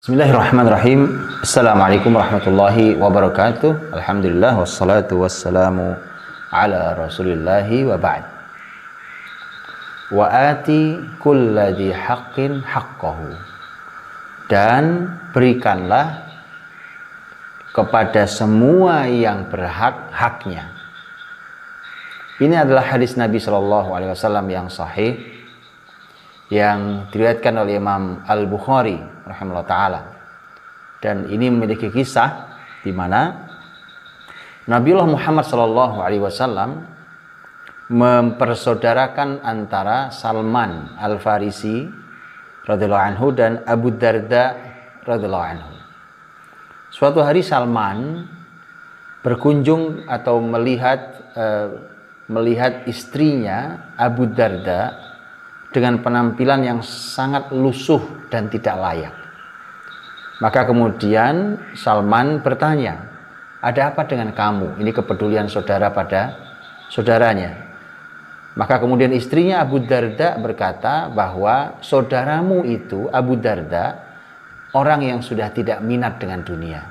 Bismillahirrahmanirrahim. Assalamualaikum warahmatullahi wabarakatuh. Alhamdulillah wassalatu wassalamu ala rasulillahi wa ba'd. Wa ati kulla dhi haqqin haqqahu. Dan berikanlah kepada semua yang berhak haknya. Ini adalah hadis Nabi SAW yang sahih, yang diriwayatkan oleh Imam Al-Bukhari rahimahullah ta'ala. Dan ini memiliki kisah di mana Nabiullah Muhammad SAW mempersaudarakan antara Salman Al-Farisi radhiyallahu anhu dan Abu Darda radhiyallahu anhu. Suatu hari Salman berkunjung atau melihat istrinya Abu Darda dengan penampilan yang sangat lusuh dan tidak layak. Maka kemudian Salman bertanya, ada apa dengan kamu? Ini kepedulian saudara pada saudaranya. Maka kemudian istrinya Abu Darda berkata bahwa saudaramu itu Abu Darda orang yang sudah tidak minat dengan dunia.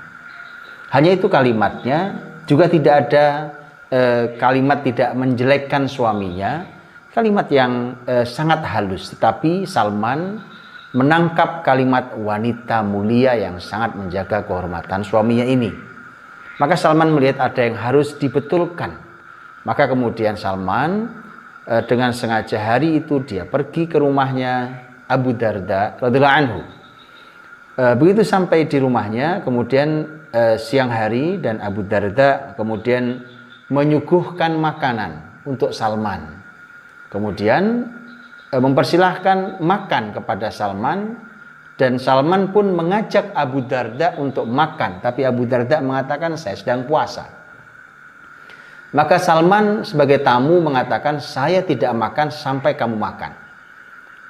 Hanya itu kalimatnya, juga tidak ada kalimat tidak menjelekkan suaminya. Kalimat yang sangat halus, tetapi Salman menangkap kalimat wanita mulia yang sangat menjaga kehormatan suaminya ini. Maka Salman melihat ada yang harus dibetulkan. Maka kemudian Salman dengan sengaja hari itu dia pergi ke rumahnya Abu Darda radhiyallahu anhu. Begitu sampai di rumahnya, kemudian siang hari, dan Abu Darda kemudian menyuguhkan makanan untuk Salman. Kemudian mempersilahkan makan kepada Salman, dan Salman pun mengajak Abu Darda untuk makan, tapi Abu Darda mengatakan saya sedang puasa. Maka Salman sebagai tamu mengatakan saya tidak makan sampai kamu makan.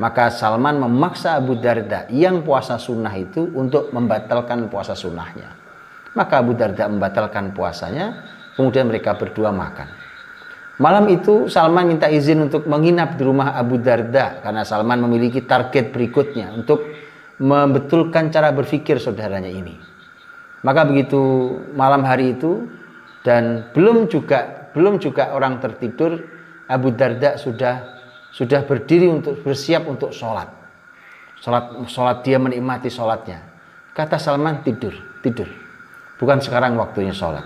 Maka Salman memaksa Abu Darda yang puasa sunnah itu untuk membatalkan puasa sunnahnya. Maka Abu Darda membatalkan puasanya, kemudian mereka berdua makan. Malam itu Salman minta izin untuk menginap di rumah Abu Darda karena Salman memiliki target berikutnya untuk membetulkan cara berpikir saudaranya ini. Maka begitu malam hari itu, dan belum juga orang tertidur, Abu Darda sudah berdiri untuk bersiap untuk sholat. Dia menikmati sholatnya. Kata Salman, tidur. Bukan sekarang waktunya sholat.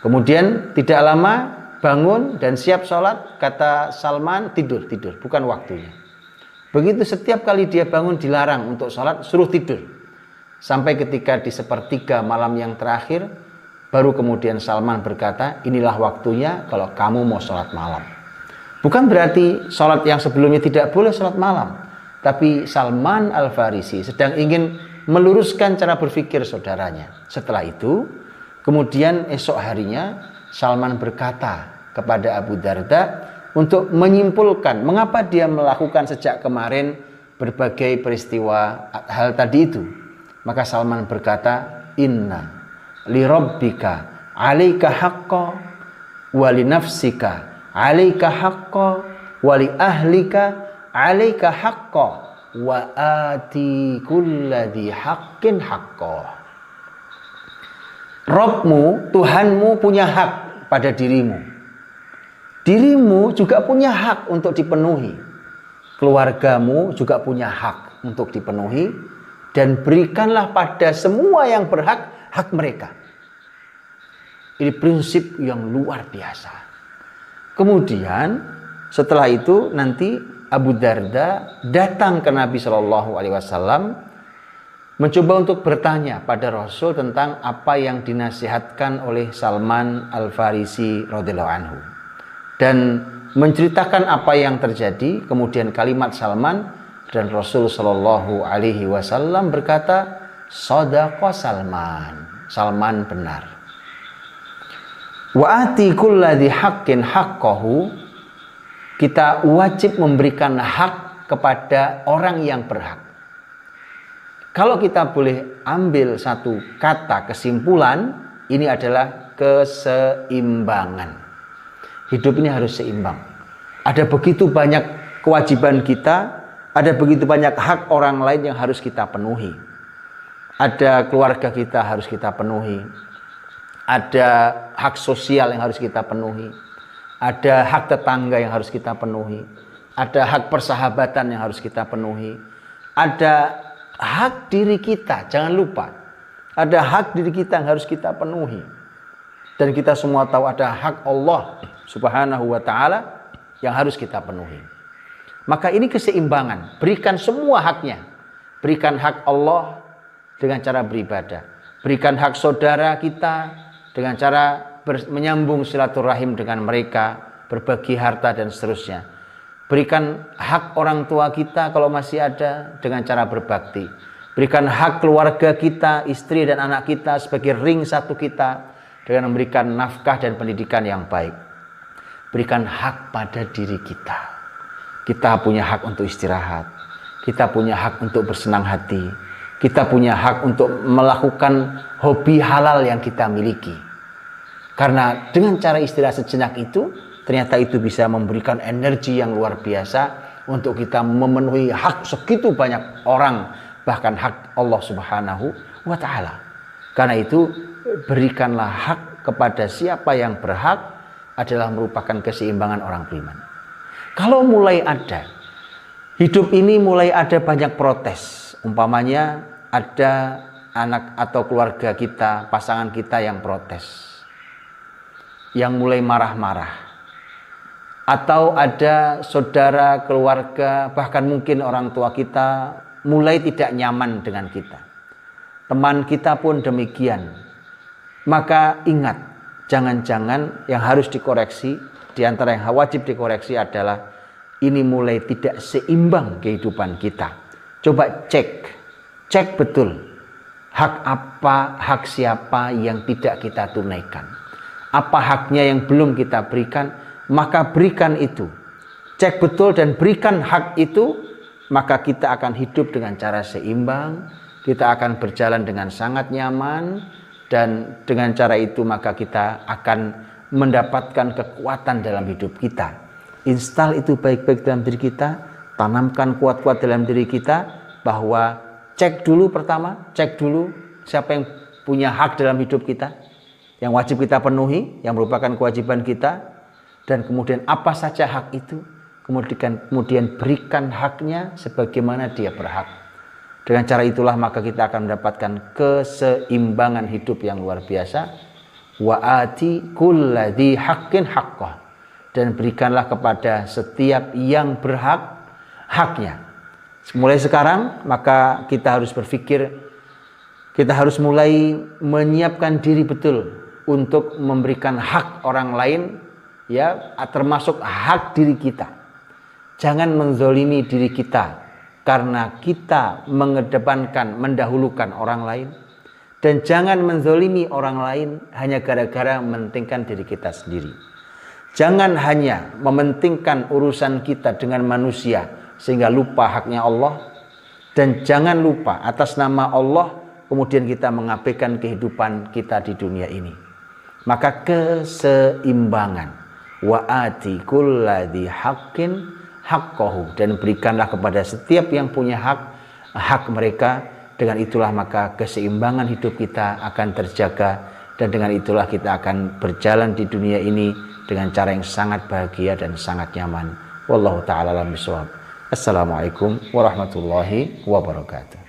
Kemudian tidak lama bangun dan siap sholat. Kata Salman, tidur, bukan waktunya. Begitu setiap kali dia bangun dilarang untuk sholat, suruh tidur. Sampai ketika di sepertiga malam yang terakhir, baru kemudian Salman berkata, inilah waktunya kalau kamu mau sholat malam. Bukan berarti sholat yang sebelumnya tidak boleh sholat malam, tapi Salman Al-Farisi sedang ingin meluruskan cara berpikir saudaranya. Setelah itu, kemudian esok harinya Salman berkata kepada Abu Darda untuk menyimpulkan mengapa dia melakukan sejak kemarin berbagai peristiwa hal tadi itu. Maka Salman berkata, inna li rabbika alaika haqqa wa li nafsika alaika haqqa wa li ahlika alaika haqqa wa ati kulladhi haqqin haqqa. Robmu, Tuhanmu punya hak pada dirimu. Dirimu juga punya hak untuk dipenuhi. Keluargamu juga punya hak untuk dipenuhi. Dan berikanlah pada semua yang berhak, hak mereka. Ini prinsip yang luar biasa. Kemudian setelah itu nanti Abu Darda datang ke Nabi SAW, mencoba untuk bertanya pada Rasul tentang apa yang dinasihatkan oleh Salman Al-Farisi radhiyallahu anhu, dan menceritakan apa yang terjadi. Kemudian kalimat Salman, dan Rasul Shallallahu Alaihi Wasallam berkata, shadaqa Salman, Salman benar. Wa ati kulladhi haqqin haqqahu, kita wajib memberikan hak kepada orang yang berhak. Kalau kita boleh ambil satu kata kesimpulan, ini adalah keseimbangan. Hidup ini harus seimbang. Ada begitu banyak kewajiban kita, ada begitu banyak hak orang lain yang harus kita penuhi. Ada keluarga kita harus kita penuhi. Ada hak sosial yang harus kita penuhi. Ada hak tetangga yang harus kita penuhi. Ada hak persahabatan yang harus kita penuhi. Ada hak diri kita, jangan lupa. Ada hak diri kita yang harus kita penuhi. Dan kita semua tahu ada hak Allah Subhanahu wa ta'ala yang harus kita penuhi. Maka ini keseimbangan. Berikan semua haknya. Berikan hak Allah dengan cara beribadah. Berikan hak saudara kita dengan cara menyambung silaturahim dengan mereka, berbagi harta dan seterusnya. Berikan hak orang tua kita kalau masih ada dengan cara berbakti. Berikan hak keluarga kita, istri dan anak kita sebagai ring satu kita dengan memberikan nafkah dan pendidikan yang baik. Berikan hak pada diri kita. Kita punya hak untuk istirahat. Kita punya hak untuk bersenang hati. Kita punya hak untuk melakukan hobi halal yang kita miliki. Karena dengan cara istirahat sejenak itu, ternyata itu bisa memberikan energi yang luar biasa untuk kita memenuhi hak segitu banyak orang, bahkan hak Allah Subhanahu wa ta'ala. Karena itu, berikanlah hak kepada siapa yang berhak adalah merupakan keseimbangan orang beriman. Kalau mulai ada, hidup ini mulai ada banyak protes. Umpamanya ada anak atau keluarga kita, pasangan kita yang protes, yang mulai marah-marah. Atau ada saudara, keluarga, bahkan mungkin orang tua kita mulai tidak nyaman dengan kita. Teman kita pun demikian. Maka ingat, jangan-jangan yang harus dikoreksi, di antara yang wajib dikoreksi adalah ini mulai tidak seimbang kehidupan kita. Coba cek betul hak apa, hak siapa yang tidak kita tunaikan. Apa haknya yang belum kita berikan, maka berikan itu. Cek betul dan berikan hak itu, maka kita akan hidup dengan cara seimbang, kita akan berjalan dengan sangat nyaman, dan dengan cara itu maka kita akan mendapatkan kekuatan dalam hidup kita. Install itu baik-baik dalam diri kita, tanamkan kuat-kuat dalam diri kita, bahwa cek dulu pertama, cek dulu siapa yang punya hak dalam hidup kita, yang wajib kita penuhi, yang merupakan kewajiban kita, dan kemudian apa saja hak itu, kemudian berikan haknya sebagaimana dia berhak. Dengan cara itulah maka kita akan mendapatkan keseimbangan hidup yang luar biasa. Wa ati kulladzi haqqin haqqah, dan berikanlah kepada setiap yang berhak haknya. Mulai sekarang maka kita harus berpikir, kita harus mulai menyiapkan diri betul untuk memberikan hak orang lain, ya, termasuk hak diri kita. Jangan menzolimi diri kita karena kita mengedepankan, mendahulukan orang lain, dan jangan menzolimi orang lain hanya gara-gara mementingkan diri kita sendiri. Jangan hanya mementingkan urusan kita dengan manusia sehingga lupa haknya Allah, dan jangan lupa atas nama Allah kemudian kita mengabaikan kehidupan kita di dunia ini. Maka keseimbangan, wa ati kulladzi haqqin haqqahu, dan berikanlah kepada setiap yang punya hak mereka. Dengan itulah maka keseimbangan hidup kita akan terjaga, dan dengan itulah kita akan berjalan di dunia ini dengan cara yang sangat bahagia dan sangat nyaman. Wallahu ta'ala alam bishawab. Assalamualaikum warahmatullahi wabarakatuh.